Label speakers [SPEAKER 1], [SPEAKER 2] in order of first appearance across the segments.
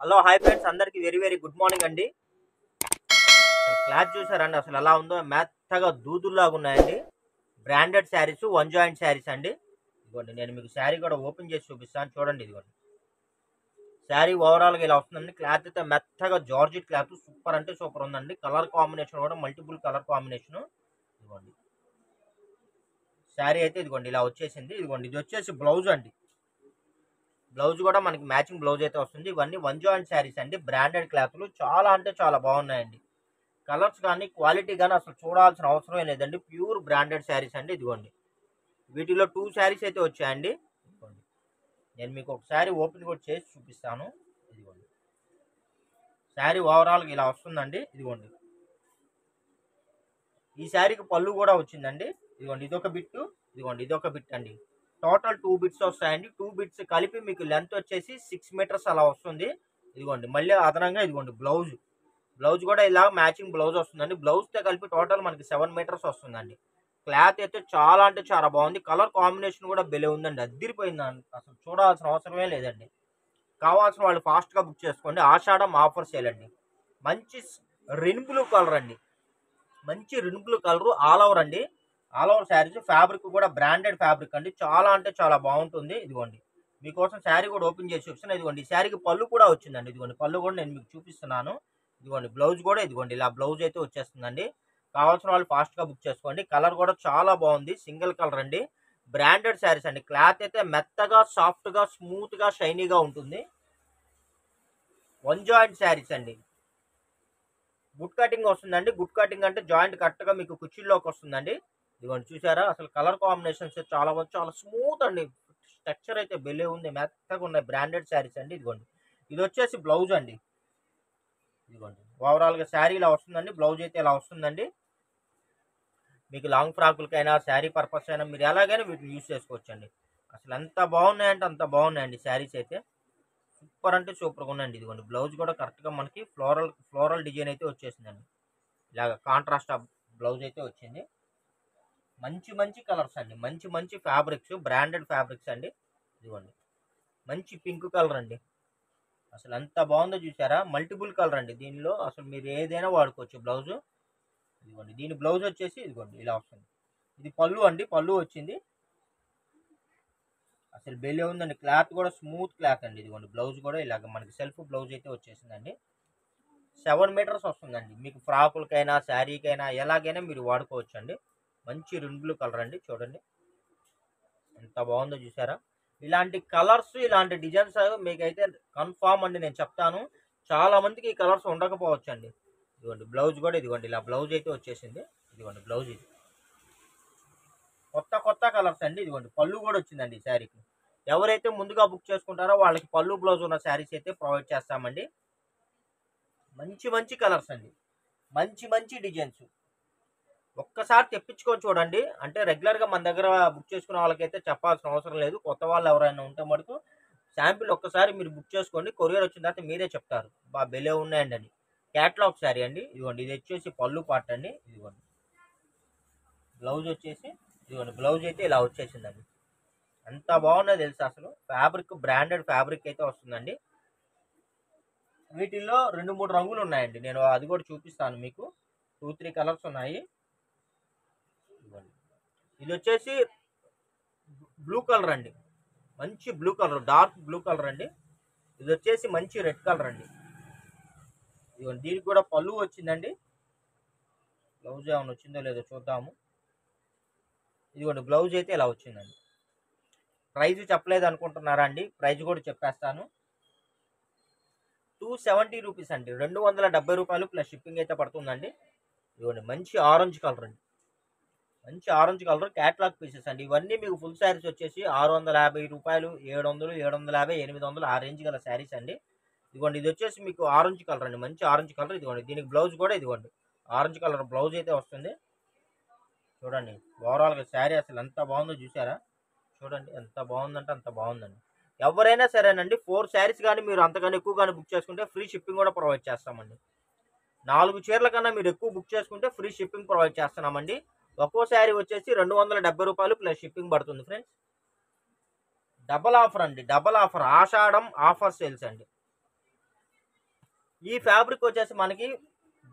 [SPEAKER 1] Hello hi friends, అందరికి very very good morning అండి. Cloth చూసారండి అసలు ఎలా ఉందో, మెత్తగా దూదుల్లాగా ఉన్నాయండి. Branded saris, one joint saris అండి. ఇదిగోండి, నేను మీకు శారీ కూడా ఓపెన్ చేసి చూపిస్తాను చూడండి. ఇదిగోండి, శారీ ఓవరాల్గా ఇలా వస్తుందండి. క్లాత్ అయితే మెత్తగా జార్జెట్ క్లాత్, సూపర్ అంటే సూపర్ ఉందండి. కలర్ కాంబినేషన్ కూడా మల్టిపుల్ కలర్ కాంబినేషన్. ఇదిగోండి, శారీ అయితే ఇదిగోండి ఇలా వచ్చేసింది. ఇదిగోండి, ఇది వచ్చేసి బ్లౌజ్ అండి. బ్లౌజ్ కూడా మనకి మ్యాచింగ్ బ్లౌజ్ అయితే వస్తుంది. ఇవన్నీ వన్ జాయింట్ శారీస్ అండి. బ్రాండెడ్ క్లాత్లు చాలా అంటే చాలా బాగున్నాయండి. కలర్స్ కానీ క్వాలిటీ కానీ అసలు చూడాల్సిన అవసరమే లేదండి. ప్యూర్ బ్రాండెడ్ శారీస్ అండి. ఇదిగోండి, వీటిలో 2 శారీస్ అయితే వచ్చాయండి. ఇదిగోండి, నేను మీకు ఒక శారీ ఓపెన్ కూడా చేసి చూపిస్తాను. ఇదిగోండి, శారీ ఓవరాల్గా ఇలా వస్తుందండి. ఇదిగోండి, ఈ శారీకి పళ్ళు కూడా వచ్చిందండి. ఇదిగోండి, ఇదొక బిట్టు, ఇదిగోండి ఇదొక బిట్ అండి. టోటల్ 2 బిట్స్ వస్తాయండి. 2 బిట్స్ కలిపి మీకు లెంత్ వచ్చేసి 6 మీటర్స్ అలా వస్తుంది. ఇదిగోండి, మళ్ళీ అదనంగా ఇదిగోండి బ్లౌజ్ కూడా ఇలా మ్యాచింగ్ బ్లౌజ్ వస్తుందండి. బ్లౌజ్తో కలిపి టోటల్ మనకి 7 మీటర్స్ వస్తుందండి. క్లాత్ అయితే చాలా అంటే చాలా బాగుంది. కలర్ కాంబినేషన్ కూడా భలే ఉందండి, అద్దిరిపోయిందండి. అసలు చూడాల్సిన అవసరమే లేదండి. కావాల్సిన వాళ్ళు ఫాస్ట్గా బుక్ చేసుకోండి. ఆషాఢం ఆఫర్ సేల్ అండి. మంచి రెయిన్ బ్లూ కలర్ అండి, మంచి rain blue colour all over అండి. ఆల్ ఓవర్ శారీస్, ఫ్యాబ్రిక్ కూడా బ్రాండెడ్ ఫ్యాబ్రిక్ అండి. చాలా అంటే చాలా బాగుంటుంది. ఇదిగోండి, మీకోసం శారీ కూడా ఓపెన్ చేసి చూపిస్తాను. ఇదిగోండి, ఈ శారీకి పళ్ళు కూడా వచ్చిందండి. ఇదిగోండి, పళ్ళు కూడా నేను మీకు చూపిస్తున్నాను. ఇదిగోండి, బ్లౌజ్ కూడా ఇదిగోండి ఇలా బ్లౌజ్ అయితే వచ్చేస్తుందండి. కావాల్సిన వాళ్ళు ఫాస్ట్గా బుక్ చేసుకోండి. కలర్ కూడా చాలా బాగుంది, సింగిల్ కలర్ అండి. బ్రాండెడ్ శారీస్ అండి. క్లాత్ అయితే మెత్తగా, సాఫ్ట్గా, స్మూత్గా, షైనీగా ఉంటుంది. వన్ జాయింట్ శారీస్ అండి. గుడ్ కటింగ్ వస్తుందండి. గుడ్ కటింగ్ అంటే జాయింట్ కరెక్ట్గా మీకు కుర్చీల్లోకి వస్తుందండి. ఇదిగోండి, చూసారా అసలు కలర్ కాంబినేషన్స్ చాలా స్మూత్ అండి. స్ట్రక్చర్ అయితే బెలే ఉంది, మెత్తగా ఉన్నాయి. బ్రాండెడ్ శారీస్ అండి. ఇదిగోండి, ఇది వచ్చేసి బ్లౌజ్ అండి. ఇదిగోండి, ఓవరాల్గా శారీ ఇలా వస్తుందండి. బ్లౌజ్ అయితే ఇలా వస్తుందండి. మీకు లాంగ్ ఫ్రాకులకైనా శారీ పర్పస్ అయినా మీరు ఎలాగైనా వీటిని యూజ్ చేసుకోవచ్చండి. అసలు ఎంత బాగున్నాయంటే అంత బాగున్నాయండి శారీస్ అయితే. సూపర్ అంటే సూపర్గా ఉన్నాయండి. ఇదిగోండి, బ్లౌజ్ కూడా కరెక్ట్గా మనకి ఫ్లోరల్ డిజైన్ అయితే వచ్చేసిందండి. ఇలాగ కాంట్రాస్ట్ బ్లౌజ్ అయితే వచ్చింది. మంచి మంచి కలర్స్ అండి, మంచి మంచి ఫ్యాబ్రిక్స్, బ్రాండెడ్ ఫ్యాబ్రిక్స్ అండి. ఇదిగోండి, మంచి పింక్ కలర్ అండి. అసలు ఎంత బాగుందో చూసారా. మల్టిపుల్ కలర్ అండి, దీనిలో అసలు మీరు ఏదైనా వాడుకోవచ్చు బ్లౌజ్. ఇదిగోండి, దీని బ్లౌజ్ వచ్చేసి ఇదిగోండి ఇలా వస్తుంది. ఇది పళ్ళు అండి, పళ్ళు వచ్చింది. అసలు బెల్లే ఉందండి. క్లాత్ కూడా స్మూత్ క్లాత్ అండి. ఇదిగోండి, బ్లౌజ్ కూడా ఇలాగ మనకి సెల్ఫ్ బ్లౌజ్ అయితే వచ్చేసిందండి. 7 మీటర్స్ వస్తుందండి. మీకు ఫ్రాకులకైనా శారీకైనా ఎలాగైనా మీరు వాడుకోవచ్చు అండి. మంచి రెయిన్ బ్లూ కలర్ అండి. చూడండి ఎంత బాగుందో చూసారా. ఇలాంటి కలర్స్, ఇలాంటి డిజైన్స్ మీకైతే కన్ఫామ్ అండి నేను చెప్తాను. చాలా మందికి ఈ కలర్స్ ఉండకపోవచ్చు అండి. ఇదిగోండి, బ్లౌజ్ కూడా ఇదిగోండి ఇలా బ్లౌజ్ అయితే వచ్చేసింది. ఇదిగోండి, బ్లౌజ్ ఇది కొత్త కొత్త కలర్స్ అండి. ఇదిగోండి, పళ్ళు కూడా వచ్చిందండి ఈ శారీకి. ఎవరైతే ముందుగా బుక్ చేసుకుంటారో వాళ్ళకి పళ్ళు బ్లౌజ్ ఉన్న శారీస్ అయితే ప్రొవైడ్ చేస్తామండి. మంచి మంచి కలర్స్ అండి, మంచి మంచి డిజైన్స్. ఒక్కసారి తెప్పించుకొని చూడండి. అంటే రెగ్యులర్గా మన దగ్గర బుక్ చేసుకునే వాళ్ళకైతే చెప్పాల్సిన అవసరం లేదు. కొత్త వాళ్ళు ఎవరైనా ఉంటే మటుకు శాంపిల్ ఒక్కసారి మీరు బుక్ చేసుకోండి. కొరియర్ వచ్చిన తర్వాత మీరే చెప్తారు బా బెలే ఉన్నాయండి అని. క్యాట్లాగ్ శారీ అండి. ఇదిగోండి, ఇది వచ్చేసి పళ్ళు పార్ట్ అండి. ఇదిగోండి, బ్లౌజ్ వచ్చేసి ఇదిగోండి, బ్లౌజ్ అయితే ఇలా వచ్చేసిందండి. ఎంత బాగున్నాయో తెలుసా అసలు. ఫ్యాబ్రిక్ బ్రాండెడ్ ఫ్యాబ్రిక్ అయితే వస్తుందండి. వీటిల్లో 2-3 రంగులు ఉన్నాయండి. నేను అది కూడా చూపిస్తాను మీకు. 2-3 కలర్స్ ఉన్నాయి. ఇది వచ్చేసి బ్లూ కలర్ అండి, మంచి blue colour, dark blue colour అండి. ఇది వచ్చేసి మంచి రెడ్ కలర్ అండి. ఇదిగోండి, దీనికి కూడా పళ్ళు వచ్చిందండి. బ్లౌజ్ ఏమైనా వచ్చిందో లేదో చూద్దాము. ఇదిగోండి, బ్లౌజ్ అయితే ఇలా వచ్చిందండి. ప్రైజ్ చెప్పలేదు అనుకుంటున్నారా అండి? ప్రైజ్ కూడా చెప్పేస్తాను. 270 రూపీస్ అండి, 270 రూపాయలు ప్లస్ షిప్పింగ్ అయితే పడుతుందండి. ఇదిగోండి, మంచి ఆరెంజ్ కలర్ అండి, మంచి ఆరెంజ్ కలర్ క్యాట్లాగ్ పీసెస్ అండి. ఇవన్నీ మీకు ఫుల్ శారీస్ వచ్చేసి 650 రూపాయలు, 700, 750, 800 ఆ రేంజ్ గల శారీస్ అండి. ఇదిగోండి, ఇది వచ్చేసి మీకు ఆరెంజ్ కలర్ అండి, మంచి ఆరెంజ్ కలర్. ఇదిగోండి, దీనికి బ్లౌజ్ కూడా ఇదిగోండి ఆరెంజ్ కలర్ బ్లౌజ్ అయితే వస్తుంది. చూడండి, ఓవరాల్గా శారీ అసలు ఎంత బాగుందో చూసారా. చూడండి, ఎంత బాగుందంటే అంత బాగుందండి. ఎవరైనా సరేనండి 4 శారీస్ కానీ మీరు అంతకన్నా ఎక్కువ కానీ బుక్ చేసుకుంటే ఫ్రీ షిప్పింగ్ కూడా ప్రొవైడ్ చేస్తామండి. 4 చీరల కన్నా మీరు ఎక్కువ బుక్ చేసుకుంటే ఫ్రీ షిప్పింగ్ ప్రొవైడ్ చేస్తున్నామండి. ఒక్కో శారీ వచ్చేసి 270 రూపాయలు ప్లస్ షిప్పింగ్ పడుతుంది ఫ్రెండ్స్. డబల్ ఆఫర్ అండి, డబల్ ఆఫర్. ఆషాఢం ఆఫర్ సేల్స్ అండి. ఈ ఫ్యాబ్రిక్ వచ్చేసి మనకి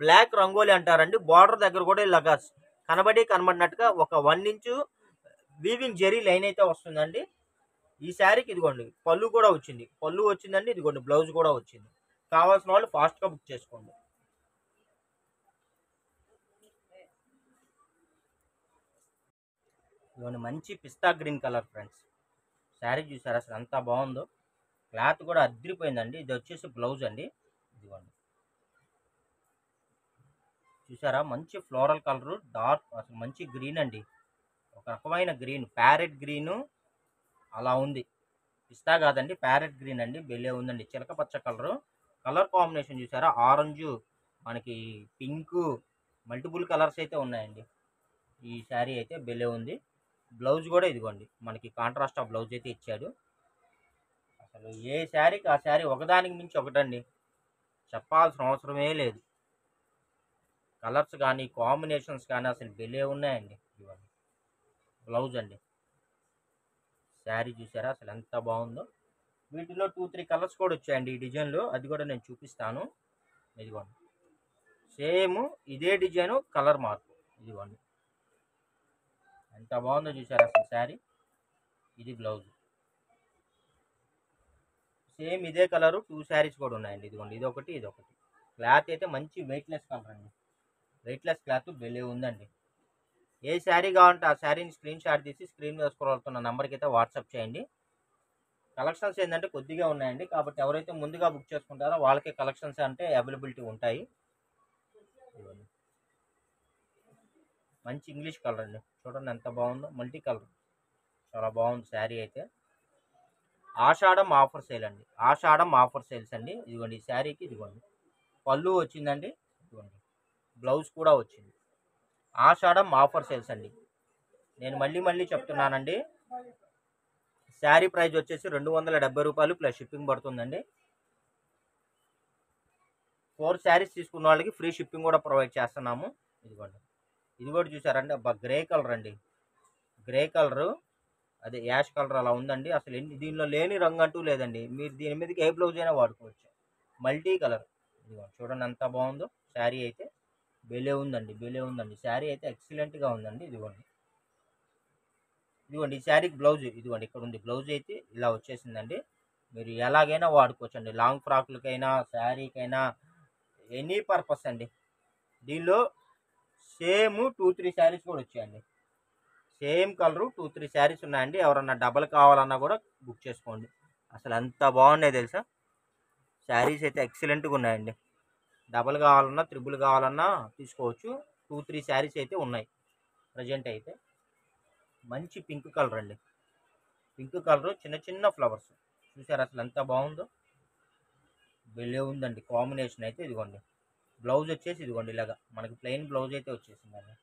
[SPEAKER 1] బ్లాక్ రంగోలీ అంటారండి. బార్డర్ దగ్గర కూడా ఇలాగా కనబడినట్టుగా ఒక 1 ఇంచు వీవింగ్ జెరీ లైన్ అయితే వస్తుందండి. ఈ శారీకి ఇదిగోండి పళ్ళు కూడా వచ్చింది, పళ్ళు వచ్చిందండి. ఇదిగోండి బ్లౌజ్ కూడా వచ్చింది. కావాల్సిన వాళ్ళు ఫాస్ట్గా బుక్ చేసుకోండి. ఇదిగోండి మంచి పిస్తా గ్రీన్ కలర్ ఫ్రెండ్స్. శారీ చూసారా అసలు ఎంత బాగుందో, క్లాత్ కూడా అదిరిపోయిందండి. ఇది వచ్చేసి బ్లౌజ్ అండి. ఇదిగోండి చూసారా మంచి ఫ్లోరల్ కలర్, డార్క్ అసలు మంచి గ్రీన్ అండి. ఒక రకమైన గ్రీన్, ప్యారెట్ గ్రీను అలా ఉంది. పిస్తా కాదండి, ప్యారెట్ గ్రీన్ అండి. బెల్లే ఉందండి. చిలక పచ్చ కలర్ కాంబినేషన్ చూసారా, ఆరెంజ్, మనకి పింక్, మల్టిపుల్ కలర్స్ అయితే ఉన్నాయండి. ఈ శారీ అయితే బెల్లే ఉంది. బ్లౌజ్ కూడా ఇదిగోండి మనకి కాంట్రాస్ట్ ఆఫ్ బ్లౌజ్ అయితే ఇచ్చాడు. అసలు ఏ శారీకి ఆ శారీ ఒకదానికి మించి ఒకటండి, చెప్పాల్సిన అవసరమే లేదు. కలర్స్ కానీ కాంబినేషన్స్ కానీ అసలు బెల్లే ఉన్నాయండి. ఇవన్నీ బ్లౌజ్ అండి. శారీ చూసారా అసలు ఎంత బాగుందో. వీటిలో 2-3 కలర్స్ కూడా వచ్చాయండి ఈ డిజైన్లో, అది కూడా నేను చూపిస్తాను. ఇదిగోండి సేమ్ ఇదే డిజైన్, కలర్ మార్పు. ఇదిగోండి ఎంత బాగుందో చూసారా అసలు శారీ. ఇది బ్లౌజ్, సేమ్ ఇదే కలరు 2 శారీస్ కూడా ఉన్నాయండి. ఇదిగోండి ఇదొకటి ఇదొకటి. క్లాత్ అయితే మంచి వెయిట్లెస్ కలర్ అండి, వెయిట్లెస్ క్లాత్ బెల్లే ఉందండి. ఏ శారీ కావాలంటే ఆ శారీని స్క్రీన్ షాట్ తీసి స్క్రీన్ మీద స్క్రోల్ అవుతున్న నెంబర్కి అయితే వాట్సాప్ చేయండి. కలెక్షన్స్ ఏంటంటే కొద్దిగా ఉన్నాయండి, కాబట్టి ఎవరైతే ముందుగా బుక్ చేసుకుంటారో వాళ్ళకే కలెక్షన్స్ అంటే అవైలబిలిటీ ఉంటాయి. మంచి ఇంగ్లీష్ కలర్ అండి, చూడండి ఎంత బాగుందో, మల్టీ కలర్, చాలా బాగుంది శారీ అయితే. ఆషాఢం ఆఫర్ సేల్ అండి, ఆషాఢం ఆఫర్ సేల్స్ అండి. ఇదిగోండి ఈ శారీకి ఇదిగోండి పళ్ళు వచ్చిందండి, ఇదిగోండి బ్లౌజ్ కూడా వచ్చింది. ఆషాఢం ఆఫర్ సేల్స్ అండి. నేను మళ్ళీ చెప్తున్నానండి, శారీ ప్రైస్ వచ్చేసి 270 రూపాయలు ప్లస్ షిప్పింగ్ పడుతుందండి. 4 శారీస్ తీసుకున్న వాళ్ళకి ఫ్రీ షిప్పింగ్ కూడా ప్రొవైడ్ చేస్తున్నాము. ఇదిగోండి ఇది కూడా చూసారండి, అబ్బా గ్రే కలర్ అండి, గ్రే కలరు, అదే యాష్ కలర్ అలా ఉందండి. అసలు దీనిలో లేని రంగు అంటూ లేదండి. మీరు దీని మీదకి ఏ బ్లౌజ్ అయినా వాడుకోవచ్చు. మల్టీ కలర్, ఇదిగోండి చూడండి ఎంత బాగుందో. శారీ అయితే బెలే ఉందండి. శారీ అయితే ఎక్సలెంట్గా ఉందండి. ఇదిగోండి ఈ శారీకి బ్లౌజ్ ఇదిగోండి ఇక్కడ ఉంది. బ్లౌజ్ అయితే ఇలా వచ్చేసిందండి. మీరు ఎలాగైనా వాడుకోవచ్చు అండి, లాంగ్ ఫ్రాక్లకైనా శారీకైనా ఎనీ పర్పస్ అండి. దీనిలో సేమ్ 2-3 శారీస్ కూడా వచ్చాయండి. సేమ్ కలరు 2-3 శారీస్ ఉన్నాయండి. ఎవరన్నా డబల్ కావాలన్నా కూడా బుక్ చేసుకోండి. అసలు ఎంత బాగున్నాయి తెలుసా, శారీస్ అయితే ఎక్సలెంట్గా ఉన్నాయండి. డబల్ కావాలన్నా త్రిబుల్ కావాలన్నా తీసుకోవచ్చు. 2-3 శారీస్ అయితే ఉన్నాయి ప్రజెంట్ అయితే. మంచి పింక్ కలర్ అండి, పింక్ కలరు, చిన్న ఫ్లవర్స్ చూసారు అసలు ఎంత బాగుందో. బెల్లే ఉందండి కాంబినేషన్ అయితే. ఇదిగోండి బ్లౌజ్ వచ్చేసి ఇదిగోండి ఇలాగా మనకి ప్లెయిన్ బ్లౌజ్ అయితే వచ్చేసిందండి.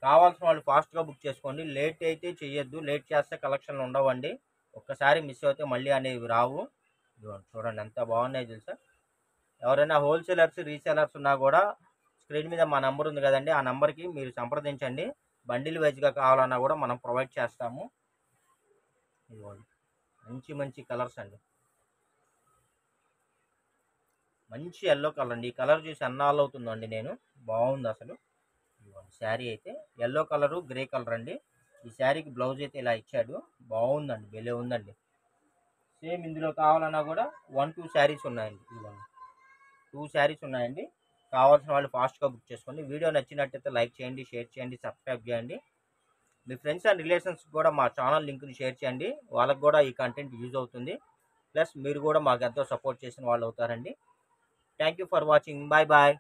[SPEAKER 1] కావాల్సిన వాళ్ళు ఫాస్ట్గా బుక్ చేసుకోండి, లేట్ అయితే చెయ్యొద్దు. లేట్ చేస్తే కలెక్షన్లు ఉండవండి. ఒక్కసారి మిస్ అయితే మళ్ళీ అనేవి రావు. ఇదిగోండి చూడండి ఎంత బాగున్నాయి తెలుసా. ఎవరైనా హోల్సేలర్స్ రీసేలర్స్ ఉన్నా కూడా స్క్రీన్ మీద మా నెంబర్ ఉంది కదండి, ఆ నెంబర్కి మీరు సంప్రదించండి. బండిల్ వైజ్గా కావాలన్నా కూడా మనం ప్రొవైడ్ చేస్తాము. ఇదిగోండి మంచి కలర్స్ అండి. మంచి ఎల్లో కలర్ అండి. ఈ కలర్ చూసి అన్నాళ్ళు అవుతుందండి నేను, బాగుంది అసలు. ఇదిగోండి శారీ అయితే ఎల్లో కలరు, గ్రే కలర్ అండి. ఈ శారీకి బ్లౌజ్ అయితే ఇలా ఇచ్చాడు, బాగుందండి, బెలే ఉందండి. సేమ్ ఇందులో కావాలన్నా కూడా 1-2 శారీస్ ఉన్నాయండి. ఇదిగోండి 2 శారీస్ ఉన్నాయండి. కావాల్సిన వాళ్ళు ఫాస్ట్గా బుక్ చేసుకోండి. వీడియో నచ్చినట్టయితే లైక్ చేయండి, షేర్ చేయండి, సబ్స్క్రైబ్ చేయండి. మీ ఫ్రెండ్స్ అండ్ రిలేషన్స్ కూడా మా ఛానల్ లింక్ని షేర్ చేయండి, వాళ్ళకు కూడా ఈ కంటెంట్ యూజ్ అవుతుంది. ప్లస్ మీరు కూడా మాకు ఎంతో సపోర్ట్ చేసిన వాళ్ళు అవుతారండి. Thank you for watching. Bye bye.